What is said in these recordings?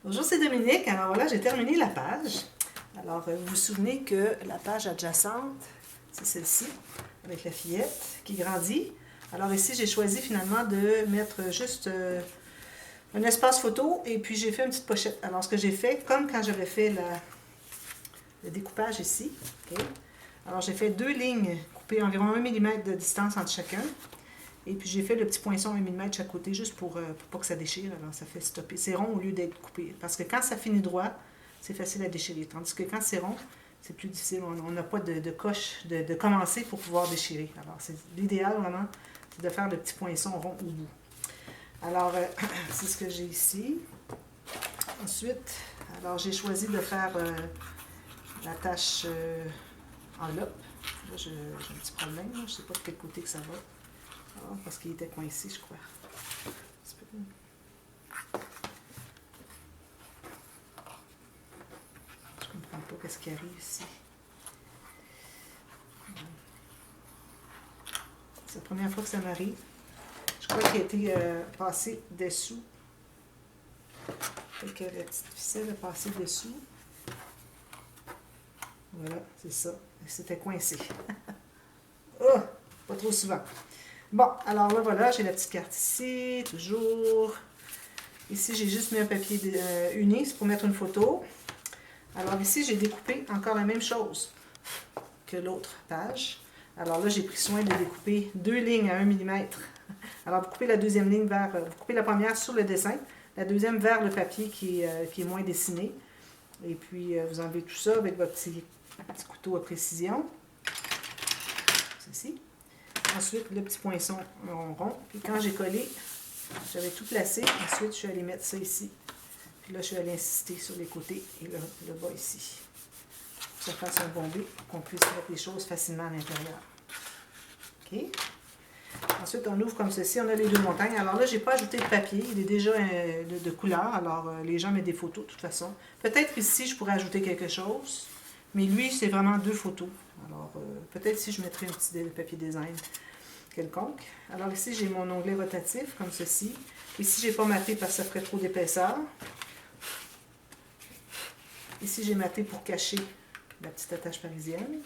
Bonjour, c'est Dominique. Alors voilà, j'ai terminé la page. Alors, vous vous souvenez que la page adjacente, c'est celle-ci, avec la fillette qui grandit. Alors ici, j'ai choisi finalement de mettre juste un espace photo et puis j'ai fait une petite pochette. Alors, ce que j'ai fait, comme quand j'avais fait le découpage ici, okay? Alors j'ai fait deux lignes coupées environ 1 mm de distance entre chacun. Et puis j'ai fait le petit poinçon 1 mm de chaque côté juste pour pas que ça déchire. Alors ça fait stopper. C'est rond au lieu d'être coupé. Parce que quand ça finit droit, c'est facile à déchirer. Tandis que quand c'est rond, c'est plus difficile. On n'a pas de coche de commencer pour pouvoir déchirer. Alors c'est l'idéal vraiment, c'est de faire le petit poinçon rond au bout. Alors c'est ce que j'ai ici. Ensuite, alors j'ai choisi de faire la tâche enveloppe. Là, j'ai un petit problème. Je ne sais pas de quel côté que ça va. Ah, parce qu'il était coincé, je crois. Je comprends pas qu'est-ce qui arrive ici. C'est la première fois que ça m'arrive. Je crois qu'il a été passé dessous. Fait que la petite ficelle est passée dessous. Voilà, c'est ça. C'était coincé. Oh, pas trop souvent. Bon, alors là, voilà, j'ai la petite carte ici, toujours. Ici, j'ai juste mis un papier uni, c'est pour mettre une photo. Alors ici, j'ai découpé encore la même chose que l'autre page. Alors là, j'ai pris soin de découper deux lignes à 1 mm. Alors, vous coupez la deuxième ligne vers... Vous coupez la première sur le dessin, la deuxième vers le papier qui est moins dessiné. Et puis, vous enlevez tout ça avec votre petit couteau à précision. Ceci. Ensuite, le petit poinçon rond. Puis quand j'ai collé, j'avais tout placé. Ensuite, je suis allée mettre ça ici. Puis là, je suis allée insister sur les côtés et le bas ici. Pour que ça fasse un bombé, pour qu'on puisse mettre les choses facilement à l'intérieur. OK? Ensuite, on ouvre comme ceci. On a les deux montagnes. Alors là, je n'ai pas ajouté de papier. Il est déjà de couleur. Alors, les gens mettent des photos de toute façon. Peut-être ici, je pourrais ajouter quelque chose. Mais lui, c'est vraiment deux photos. Alors, peut-être si je mettrais un petit papier design quelconque. Alors ici, j'ai mon onglet rotatif, comme ceci. Ici, je n'ai pas maté parce que ça ferait trop d'épaisseur. Ici, j'ai maté pour cacher la petite attache parisienne.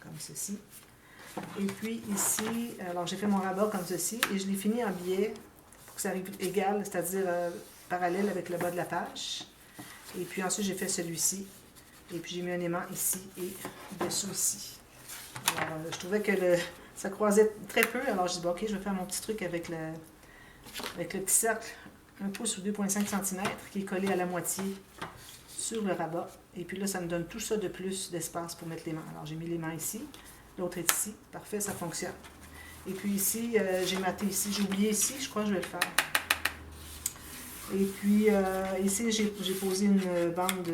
Comme ceci. Et puis ici, alors j'ai fait mon rabat comme ceci. Et je l'ai fini en biais pour que ça arrive égal, c'est-à-dire parallèle avec le bas de la page. Et puis ensuite, j'ai fait celui-ci. Et puis j'ai mis un aimant ici et dessous ici. Alors, je trouvais que ça croisait très peu. Alors je dis, bon, ok, je vais faire mon petit truc avec le petit cercle 1 pouce ou 2,5 cm qui est collé à la moitié sur le rabat. Et puis là, ça me donne tout ça de plus d'espace pour mettre l'aimant. Alors j'ai mis l'aimant ici. L'autre est ici. Parfait, ça fonctionne. Et puis ici, j'ai maté ici. J'ai oublié ici, je crois que je vais le faire. Et puis ici, j'ai posé une bande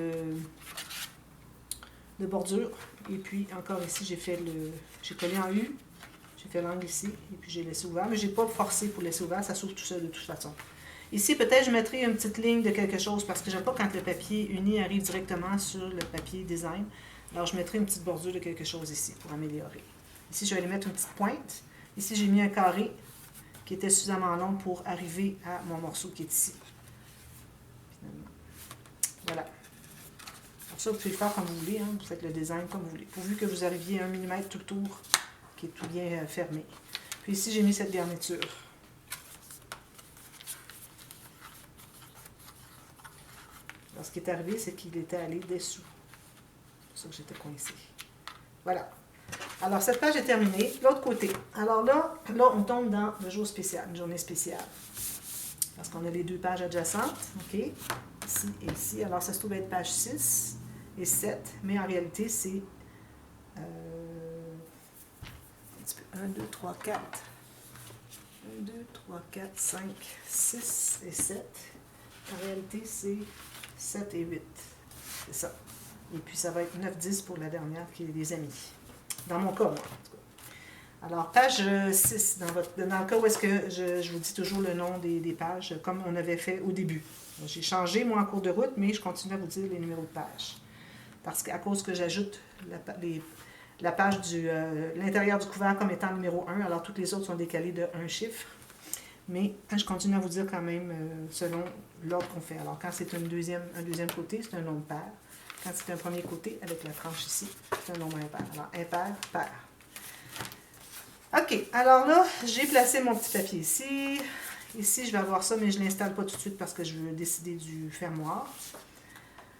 de bordure. Et puis encore ici, j'ai collé en U. J'ai fait l'angle ici. Et puis j'ai laissé ouvert. Mais je n'ai pas forcé pour laisser ouvert. Ça s'ouvre tout seul de toute façon. Ici, peut-être je mettrai une petite ligne de quelque chose parce que j'aime pas quand le papier uni arrive directement sur le papier design. Alors, je mettrai une petite bordure de quelque chose ici pour améliorer. Ici, je vais aller mettre une petite pointe. Ici, j'ai mis un carré qui était suffisamment long pour arriver à mon morceau qui est ici. Finalement. Voilà. Pour ça, vous pouvez le faire comme vous voulez. Hein. Vous faites le design comme vous voulez. Pourvu que vous arriviez à 1 mm tout autour, qui est tout bien fermé. Puis ici, j'ai mis cette garniture. Alors, ce qui est arrivé, c'est qu'il était allé dessous. C'est pour ça que j'étais coincée. Voilà. Alors, cette page est terminée. L'autre côté. Alors là, on tombe dans le jour spécial, une journée spéciale. Parce qu'on a les deux pages adjacentes. OK? Ici et ici. Alors, ça se trouve être page 6 et 7. Mais en réalité, c'est 1, 2, 3, 4. 1, 2, 3, 4, 5, 6 et 7. En réalité, c'est 7 et 8. C'est ça. Et puis, ça va être 9, 10 pour la dernière qui est les amis. Dans mon cas, moi, en tout cas. Alors, page 6, dans le cas où est-ce que je vous dis toujours le nom des pages, comme on avait fait au début. J'ai changé, moi, en cours de route, mais je continue à vous dire les numéros de page. Parce qu'à cause que j'ajoute la page l'intérieur du couvert comme étant numéro 1, alors toutes les autres sont décalées de un chiffre. Mais je continue à vous dire quand même selon l'ordre qu'on fait. Alors, quand c'est un deuxième côté, c'est un nombre pair. Quand c'est un premier côté, avec la tranche ici, c'est un nombre impair. Alors, impair, pair. OK, alors là, j'ai placé mon petit papier ici. Ici, je vais avoir ça, mais je ne l'installe pas tout de suite parce que je veux décider du fermoir.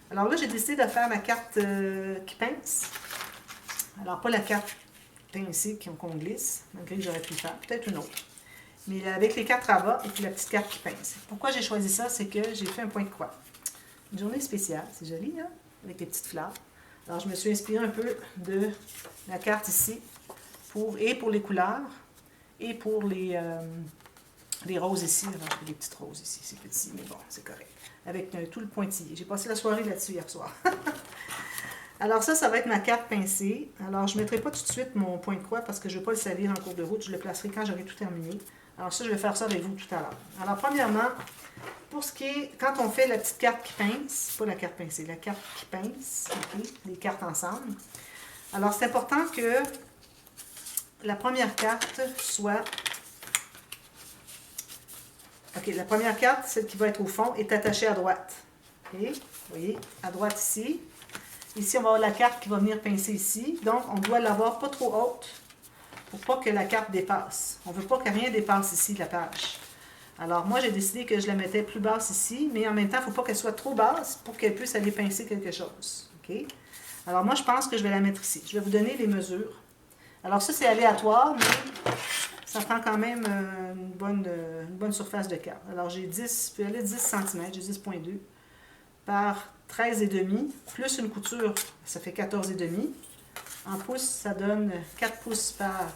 Alors là, j'ai décidé de faire la carte qui pince. Alors, pas la carte pincée qu'on glisse, malgré que j'aurais pu faire. Peut-être une autre. Mais avec les 4 rabats et puis la petite carte qui pince. Pourquoi j'ai choisi ça? C'est que j'ai fait un point de croix. Une journée spéciale, c'est joli, hein? Avec les petites fleurs. Alors, je me suis inspirée un peu de la carte ici, pour les couleurs, et pour les roses ici. Alors, les petites roses ici, c'est petit, mais bon, c'est correct. Avec tout le pointillé. J'ai passé la soirée là-dessus hier soir. Alors ça va être ma carte pincée. Alors, je ne mettrai pas tout de suite mon point de croix parce que je ne veux pas le salir en cours de route. Je le placerai quand j'aurai tout terminé. Alors ça, je vais faire ça avec vous tout à l'heure. Alors, premièrement, pour ce qui est, quand on fait la petite carte qui pince, pas la carte pincée, la carte qui pince, okay, les cartes ensemble. Alors, c'est important que la première carte soit... OK, la première carte, celle qui va être au fond, est attachée à droite. OK, vous voyez, à droite ici. Ici, on va avoir la carte qui va venir pincer ici. Donc, on doit l'avoir pas trop haute pour pas que la carte dépasse. On ne veut pas que rien dépasse ici, la page. Alors, moi, j'ai décidé que je la mettais plus basse ici, mais en même temps, il ne faut pas qu'elle soit trop basse pour qu'elle puisse aller pincer quelque chose. OK? Alors, moi, je pense que je vais la mettre ici. Je vais vous donner les mesures. Alors, ça, c'est aléatoire, mais ça prend quand même une bonne surface de carte. Alors, j'ai 10, je peux aller 10 cm, j'ai 10,2 par 13,5, plus une couture, ça fait 14,5. En pouces, ça donne 4 pouces par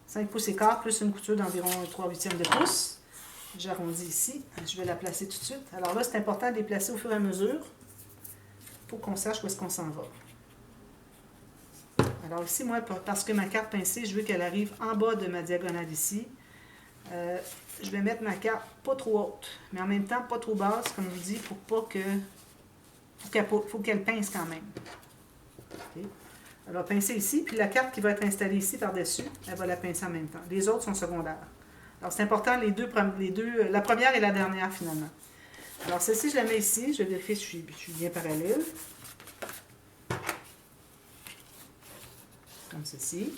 5 pouces et quart, plus une couture d'environ 3/8 de pouce. J'arrondis ici. Je vais la placer tout de suite. Alors là, c'est important de les placer au fur et à mesure pour qu'on sache où est-ce qu'on s'en va. Alors ici, moi, parce que ma carte pincée, je veux qu'elle arrive en bas de ma diagonale ici. Je vais mettre ma carte pas trop haute, mais en même temps pas trop basse, comme je vous dis, pour pas que... faut qu'elle pince quand même. Okay. Elle va pincer ici, puis la carte qui va être installée ici par-dessus, elle va la pincer en même temps. Les autres sont secondaires. Alors c'est important, la première et la dernière finalement. Alors celle-ci, je la mets ici, je vais vérifier si je suis bien parallèle. Comme ceci.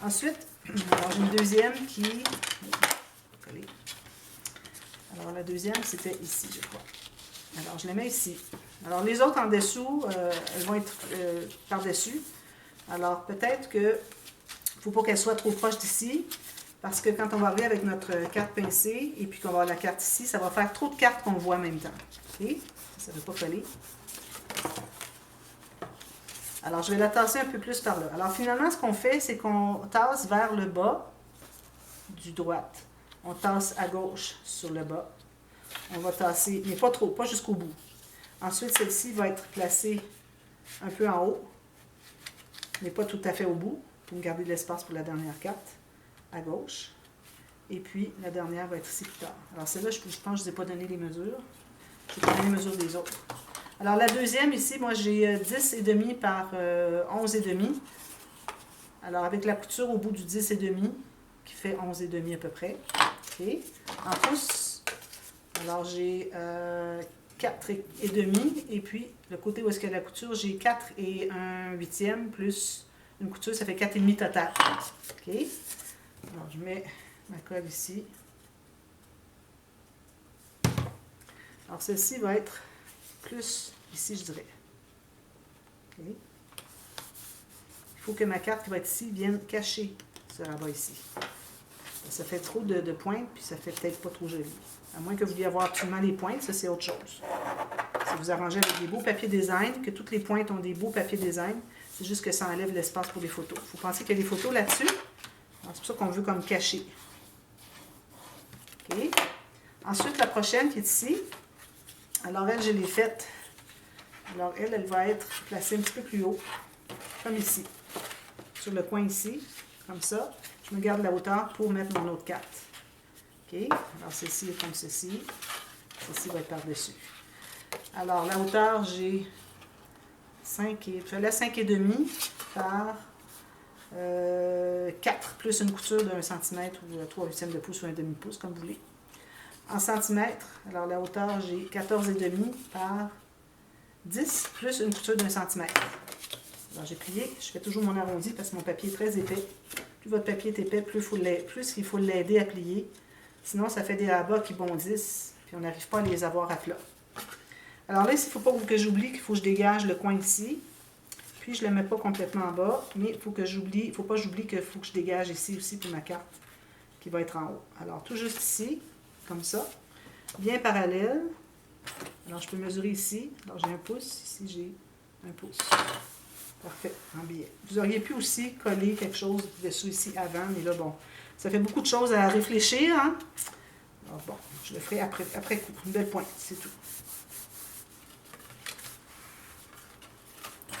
Ensuite, alors j'ai une deuxième qui... Alors la deuxième, c'était ici, je crois. Alors je la mets ici. Alors les autres en dessous, elles vont être par-dessus. Alors peut-être que il ne faut pas qu'elles soient trop proches d'ici, parce que quand on va arriver avec notre carte pincée, et puis qu'on va avoir la carte ici, ça va faire trop de cartes qu'on voit en même temps. OK? Ça ne veut pas coller. Alors, je vais la tasser un peu plus par là. Alors, finalement, ce qu'on fait, c'est qu'on tasse vers le bas du droite. On tasse à gauche sur le bas. On va tasser, mais pas trop, pas jusqu'au bout. Ensuite, celle-ci va être placée un peu en haut, mais pas tout à fait au bout, pour garder de l'espace pour la dernière carte, à gauche. Et puis, la dernière va être ici plus tard. Alors, celle-là, je pense que je ne vous ai pas donné les mesures. Je vais donner les mesures des autres. Alors, la deuxième, ici, moi, j'ai 10,5 par 11,5. Alors, avec la couture au bout du 10,5, qui fait 11,5 à peu près. OK. En pouces, alors, j'ai 4,5. Et puis, le côté où est-ce qu'il y a la couture, j'ai 4,1/8 plus une couture, ça fait 4,5 total. OK. Alors, je mets ma colle ici. Alors, celle-ci va être plus ici, je dirais. Okay. Il faut que ma carte qui va être ici vienne cacher ce rabat ici. Ça fait trop de pointes, puis ça fait peut-être pas trop joli. À moins que vous vouliez avoir absolument les pointes, ça c'est autre chose. Si vous arrangez avec des beaux papiers design, que toutes les pointes ont des beaux papiers design, c'est juste que ça enlève l'espace pour les photos. Il faut penser qu'il y a des photos là-dessus. C'est pour ça qu'on veut comme cacher. OK. Ensuite, la prochaine qui est ici. Alors, elle, je l'ai faite. Alors, elle va être placée un petit peu plus haut, comme ici. Sur le coin ici, comme ça. Je me garde la hauteur pour mettre mon autre carte. OK? Alors, ceci est comme ceci. Ceci va être par-dessus. Alors, la hauteur, j'ai 5,5 par 4 plus une couture d'1 cm ou 3/8 de pouce ou un demi-pouce, comme vous voulez. En centimètres, alors la hauteur, j'ai 14,5 par 10 plus une couture d'1 cm. Alors j'ai plié, je fais toujours mon arrondi parce que mon papier est très épais. Plus votre papier est épais, plus il faut l'aider à plier. Sinon, ça fait des rabats qui bondissent, puis on n'arrive pas à les avoir à plat. Alors là, ici, il ne faut pas que j'oublie qu'il faut que je dégage le coin ici. Puis je ne le mets pas complètement en bas, mais il ne faut pas que j'oublie qu'il faut que je dégage ici aussi pour ma carte qui va être en haut. Alors tout juste ici, comme ça, bien parallèle. Alors je peux mesurer ici. Alors j'ai 1 pouce, ici j'ai 1 pouce. Parfait, en billet. Vous auriez pu aussi coller quelque chose dessus ici avant, mais là, bon, ça fait beaucoup de choses à réfléchir, hein? Alors bon, je le ferai après coup. Une belle pointe, c'est tout.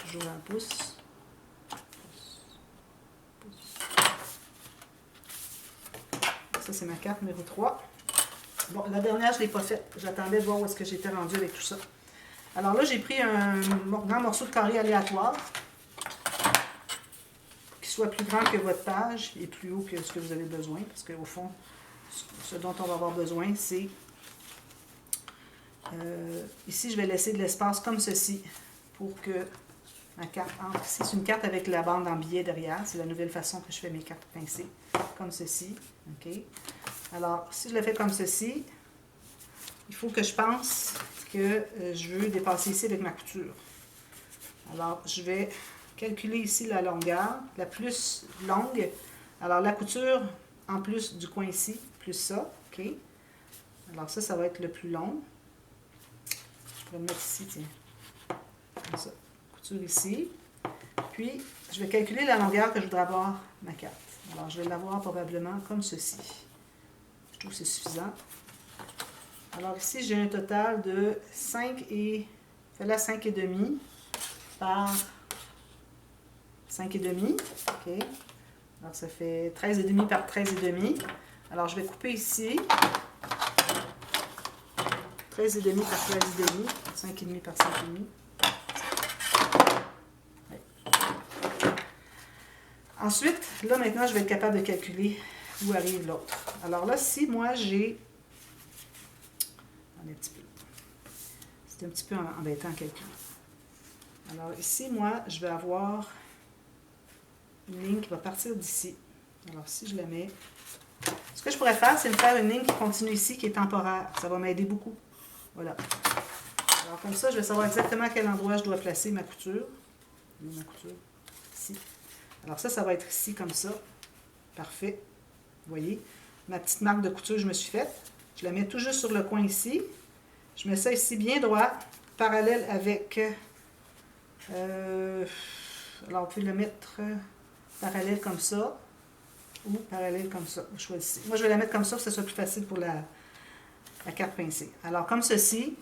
Toujours 1 pouce. Ça, c'est ma carte numéro 3. Bon, la dernière, je ne l'ai pas faite. J'attendais de voir où est-ce que j'étais rendue avec tout ça. Alors là, j'ai pris un grand morceau de carré aléatoire qui soit plus grand que votre page et plus haut que ce que vous avez besoin. Parce qu'au fond, ce dont on va avoir besoin, c'est... ici, je vais laisser de l'espace comme ceci pour que ma carte entre ici. C'est une carte avec la bande en billet derrière. C'est la nouvelle façon que je fais mes cartes pincées. Comme ceci. OK? Alors, si je le fais comme ceci, il faut que je pense que je veux dépasser ici avec ma couture. Alors, je vais calculer ici la longueur, la plus longue. Alors, la couture, en plus du coin ici, plus ça. OK? Alors, ça va être le plus long. Je pourrais le mettre ici, tiens. Comme ça. Couture ici. Puis, je vais calculer la longueur que je voudrais avoir ma carte. Alors, je vais l'avoir probablement comme ceci. Je trouve que c'est suffisant. Alors ici, j'ai un total de 5,5 par 5,5. OK. Alors ça fait 13,5 par 13,5. Alors je vais couper ici. 13,5 par 13,5. 5,5 par 5,5. Ouais. Ensuite, là maintenant, je vais être capable de calculer où arrive l'autre. Alors là, si moi j'ai... C'est un petit peu embêtant à calculer. Alors ici, moi, je vais avoir une ligne qui va partir d'ici. Alors si je la mets... Ce que je pourrais faire, c'est me faire une ligne qui continue ici, qui est temporaire. Ça va m'aider beaucoup. Voilà. Alors comme ça, je vais savoir exactement à quel endroit je dois placer ma couture. Ma couture, ici. Alors ça va être ici comme ça. Parfait. Vous voyez, ma petite marque de couture que je me suis faite. Je la mets tout juste sur le coin ici. Je mets ça ici bien droit, parallèle avec... alors, vous pouvez le mettre parallèle comme ça ou parallèle comme ça. Vous choisissez. Moi, je vais la mettre comme ça, pour que ce soit plus facile pour la carte pincée. Alors, comme ceci.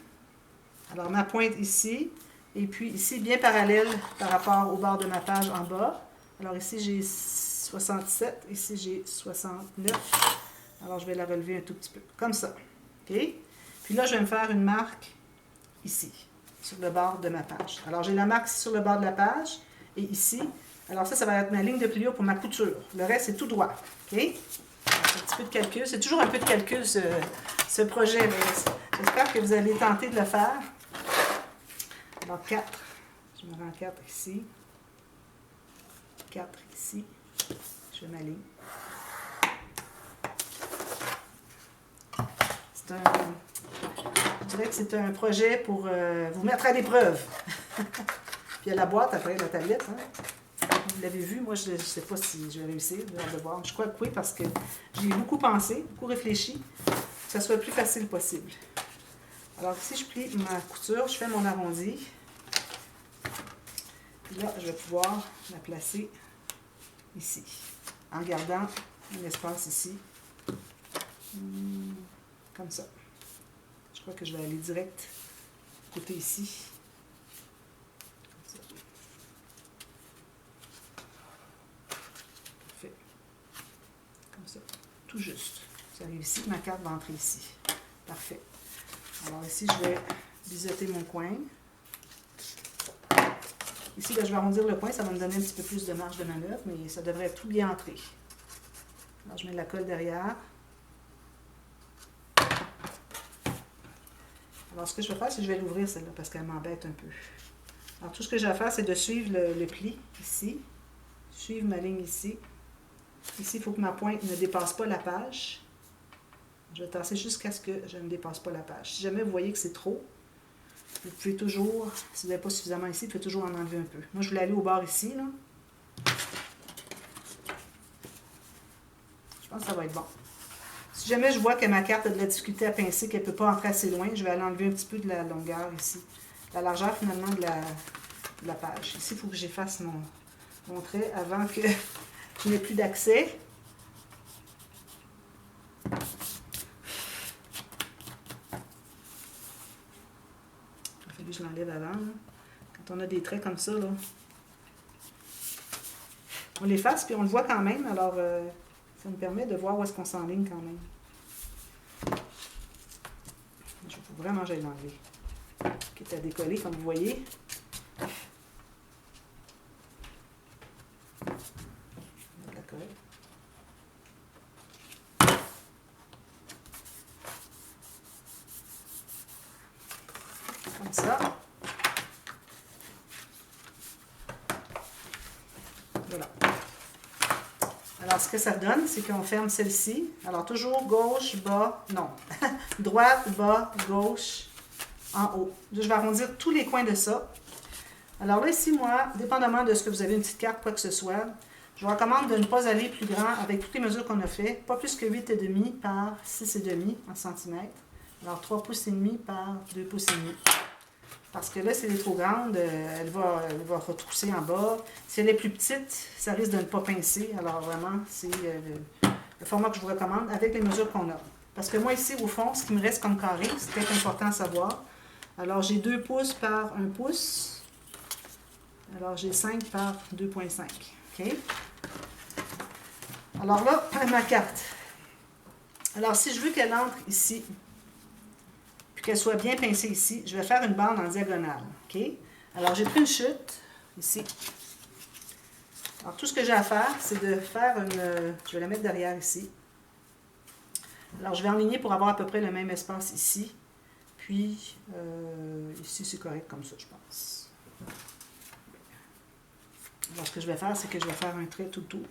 Alors, ma pointe ici. Et puis, ici, bien parallèle par rapport au bord de ma page en bas. Alors, ici, j'ai 67. Ici, j'ai 69. Alors, je vais la relever un tout petit peu. Comme ça. OK? Puis là, je vais me faire une marque ici, sur le bord de ma page. Alors, j'ai la marque ici sur le bord de la page et ici. Alors, ça va être ma ligne de pli haut pour ma couture. Le reste, c'est tout droit. OK? Alors, un petit peu de calcul. C'est toujours un peu de calcul, ce projet. J'espère que vous allez tenter de le faire. Alors, 4. Je me rends 4 ici. 4 ici. Je fais ma ligne. Je dirais que c'est un projet pour vous mettre à l'épreuve. Puis il y a la boîte après, la tablette. Hein. Vous l'avez vu, moi je ne sais pas si je vais réussir, j'ai hâte de voir. Je crois que oui, parce que j'ai beaucoup pensé, beaucoup réfléchi, que ce soit le plus facile possible. Alors ici, je plie ma couture, je fais mon arrondi. Puis là, je vais pouvoir la placer ici, en gardant un espace ici. Comme ça. Je crois que je vais aller direct côté ici. Comme ça. Parfait. Comme ça. Tout juste. J'arrive ici, ma carte va entrer ici. Parfait. Alors ici, je vais biseauter mon coin. Ici, là, je vais arrondir le coin, ça va me donner un petit peu plus de marge de manœuvre, mais ça devrait tout bien entrer. Alors, je mets de la colle derrière. Alors, ce que je vais faire, c'est que je vais l'ouvrir, celle-là, parce qu'elle m'embête un peu. Alors, tout ce que j'ai à faire, c'est de suivre le pli, ici. Suivre ma ligne ici. Ici, il faut que ma pointe ne dépasse pas la page. Je vais tasser jusqu'à ce que je ne dépasse pas la page. Si jamais vous voyez que c'est trop, vous pouvez toujours, si vous n'avez pas suffisamment ici, vous pouvez toujours en enlever un peu. Moi, je voulais aller au bord ici, là. Je pense que ça va être bon. Si jamais je vois que ma carte a de la difficulté à pincer, qu'elle ne peut pas entrer assez loin, je vais aller enlever un petit peu de la longueur ici. La largeur, finalement, de la page. Ici, il faut que j'efface mon trait avant que je n'ai plus d'accès. Je l'enlève avant. Là. Quand on a des traits comme ça, là, on l'efface puis on le voit quand même. Alors, ça me permet de voir où est-ce qu'on s'enligne quand même. Il faut vraiment que j'aille l'enlever. Qui est à décoller, comme vous voyez. De la colle. Comme ça. Voilà. Alors, ce que ça donne, c'est qu'on ferme celle-ci. Alors, toujours gauche, bas, non. Droite, bas, gauche, en haut. Je vais arrondir tous les coins de ça. Alors là, ici, moi, dépendamment de ce que vous avez, une petite carte, quoi que ce soit, je vous recommande de ne pas aller plus grand avec toutes les mesures qu'on a fait. Pas plus que 8,5 par 6,5 en centimètres. Alors, 3,5 pouces par 2,5 pouces. Parce que là, si elle est trop grande, elle va retrousser en bas. Si elle est plus petite, ça risque de ne pas pincer. Alors vraiment, c'est le format que je vous recommande avec les mesures qu'on a. Parce que moi, ici, au fond, ce qui me reste comme carré, c'est peut-être important à savoir. Alors, j'ai 2 pouces par 1 pouce. Alors, j'ai 5 par 2,5. OK? Alors là, ma carte. Alors, si je veux qu'elle entre ici, qu'elle soit bien pincée ici, je vais faire une bande en diagonale. OK? Alors, j'ai pris une chute, ici. Alors, tout ce que j'ai à faire, c'est de faire une... Je vais la mettre derrière ici. Alors, je vais enligner pour avoir à peu près le même espace ici. Puis, ici, c'est correct comme ça, je pense. Alors, ce que je vais faire, c'est que je vais faire un trait tout autour.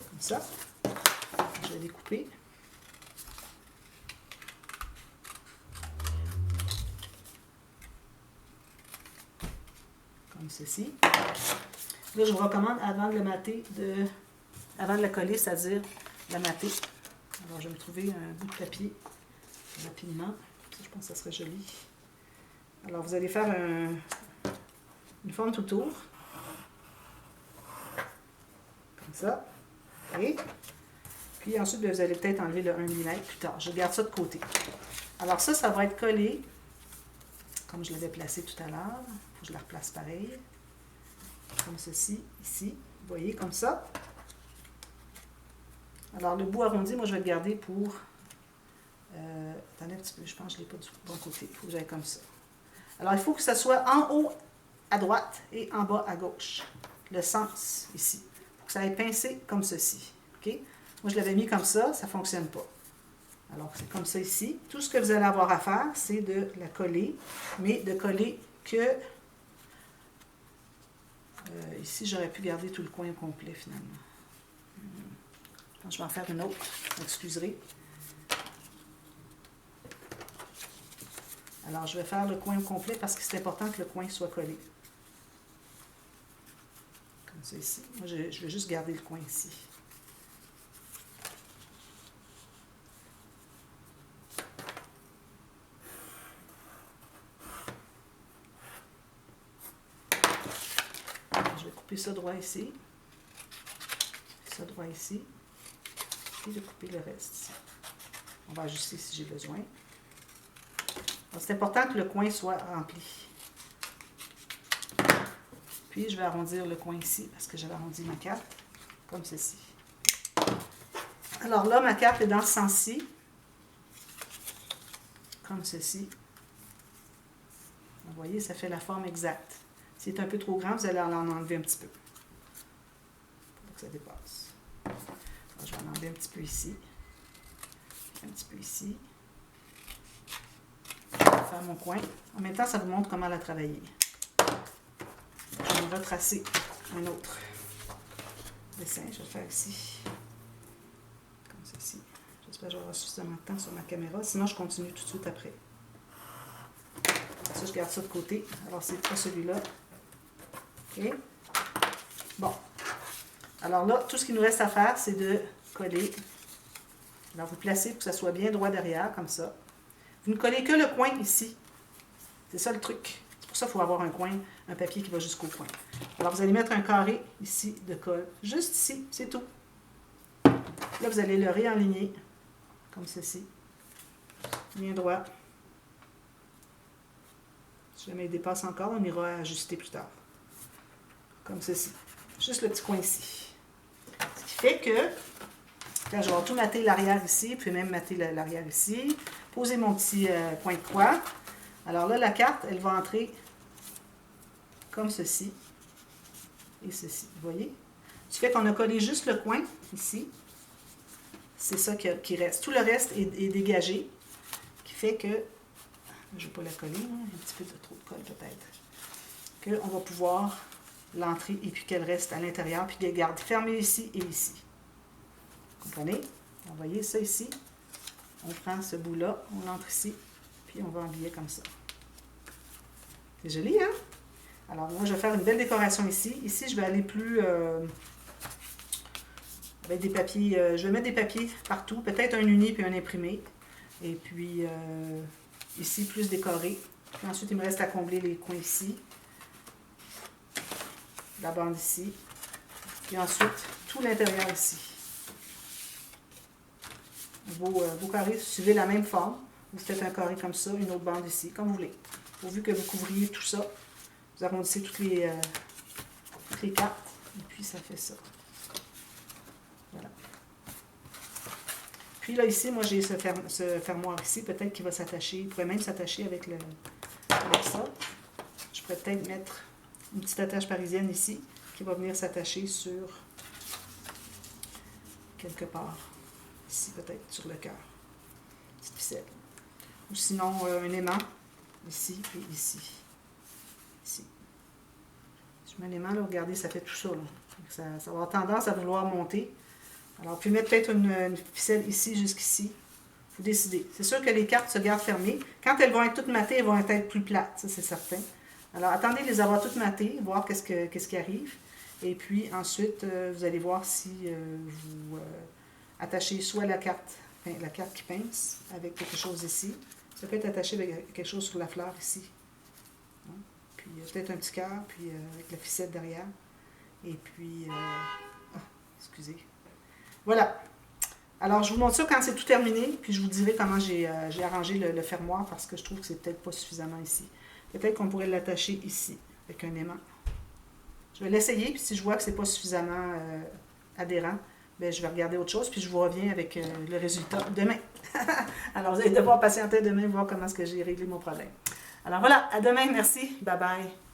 Comme ça. Je vais découper. Comme ceci. Là, je vous recommande, avant de le mater, avant de la coller, c'est-à-dire la mater. Alors, je vais me trouver un bout de papier rapidement. Ça, je pense que ça serait joli. Alors, vous allez faire une forme tout autour. Comme ça. Et puis ensuite, vous allez peut-être enlever le 1 mm plus tard. Je garde ça de côté. Alors ça va être collé, comme je l'avais placé tout à l'heure. Il faut que je la replace pareil. Comme ceci, ici. Vous voyez, comme ça. Alors, le bout arrondi, moi, je vais le garder pour... attendez un petit peu, je pense que je ne l'ai pas du bon côté. Il faut que j'aille comme ça. Alors, il faut que ça soit en haut à droite et en bas à gauche. Le sens, ici. Il faut que ça aille pincé comme ceci. OK? Moi, je l'avais mis comme ça ne fonctionne pas. Alors, c'est comme ça ici. Tout ce que vous allez avoir à faire, c'est de la coller, mais de coller que... ici, j'aurais pu garder tout le coin complet, finalement. Je pense que je vais en faire une autre. Vous m'excuserez. Alors, je vais faire le coin complet parce que c'est important que le coin soit collé. Comme ça ici. Moi, je vais juste garder le coin ici. Alors, je vais couper ça droit ici. Ça droit ici. Et de couper le reste ici. On va ajuster si j'ai besoin. C'est important que le coin soit rempli. Puis, je vais arrondir le coin ici, parce que j'avais arrondi ma carte, comme ceci. Alors là, ma carte est dans ce sens-ci, comme ceci. Vous voyez, ça fait la forme exacte. S'il est un peu trop grand, vous allez en enlever un petit peu. Pour que ça dépasse. Alors, je vais en enlever un petit peu ici. Un petit peu ici. Je vais faire mon coin. En même temps, ça vous montre comment la travailler. Je vais retracer un autre dessin. Je vais le faire ici. Comme ceci. J'espère que j'aurai suffisamment de temps sur ma caméra. Sinon, je continue tout de suite après. Ça, je garde ça de côté. Alors, c'est pas celui-là. OK? Bon. Alors là, tout ce qu'il nous reste à faire, c'est de coller. Alors, vous placez pour que ça soit bien droit derrière, comme ça. Vous ne collez que le coin ici. C'est ça le truc. C'est pour ça qu'il faut avoir un coin, un papier qui va jusqu'au coin. Alors, vous allez mettre un carré ici de colle. Juste ici, c'est tout. Là, vous allez le réaligner, comme ceci. Bien droit. Si jamais il dépasse encore, on ira ajuster plus tard. Comme ceci. Juste le petit coin ici. Ce qui fait que, quand je vais tout mater l'arrière ici, puis même mater l'arrière ici, poser mon petit point de croix. Alors là, la carte, elle va entrer comme ceci et ceci. Vous voyez? Ce qui fait qu'on a collé juste le coin ici. C'est ça qui reste. Tout le reste est dégagé. Qui fait que, je ne vais pas la coller, hein, un petit peu de trop de colle peut-être. Qu'on va pouvoir l'entrer et puis qu'elle reste à l'intérieur, puis qu'elle garde fermée ici et ici. Vous comprenez? Vous voyez ça ici? On prend ce bout-là, on l'entre ici, puis on va habiller comme ça. C'est joli, hein? Alors, moi, je vais faire une belle décoration ici. Ici, je vais aller plus avec des papiers. Je vais mettre des papiers partout, peut-être un uni puis un imprimé. Et puis, ici, plus décoré. Puis ensuite, il me reste à combler les coins ici. La bande ici. Puis ensuite, tout l'intérieur ici. Vos carrés, suivez la même forme. Vous faites un carré comme ça, une autre bande ici, comme vous voulez. Pourvu que vous couvriez tout ça. Vous arrondissez toutes les cartes. Et puis, ça fait ça. Voilà. Puis là, ici, moi, j'ai ce fermoir ici. Peut-être qu'il va s'attacher. Il pourrait même s'attacher avec ça. Je pourrais peut-être mettre une petite attache parisienne ici qui va venir s'attacher sur quelque part. Ici, peut-être, sur le cœur. Petite ficelle. Ou sinon, un aimant. Ici et ici. Ici. Si je mets l'aimant, là, regardez, ça fait tout ça. Là. Ça va avoir tendance à vouloir monter. Alors, vous pouvez mettre peut-être une ficelle ici jusqu'ici. Vous décidez. C'est sûr que les cartes se gardent fermées. Quand elles vont être toutes matées, elles vont être plus plates, ça c'est certain. Alors, attendez de les avoir toutes matées, voir qu'est-ce qui arrive. Et puis, ensuite, vous allez voir si vous attachez soit la carte qui pince avec quelque chose ici. Ça peut être attaché avec quelque chose sur la fleur ici. Hein? Puis, peut-être un petit cœur, puis avec la ficelle derrière. Et puis, excusez. Voilà. Alors, je vous montre ça quand c'est tout terminé, puis je vous dirai comment j'ai arrangé le fermoir, parce que je trouve que c'est peut-être pas suffisamment ici. Peut-être qu'on pourrait l'attacher ici, avec un aimant. Je vais l'essayer, puis si je vois que c'est pas suffisamment adhérent, bien, je vais regarder autre chose, puis je vous reviens avec le résultat demain. Alors, vous allez devoir patienter demain, voir comment est-ce que j'ai réglé mon problème. Alors voilà, à demain, merci, bye bye.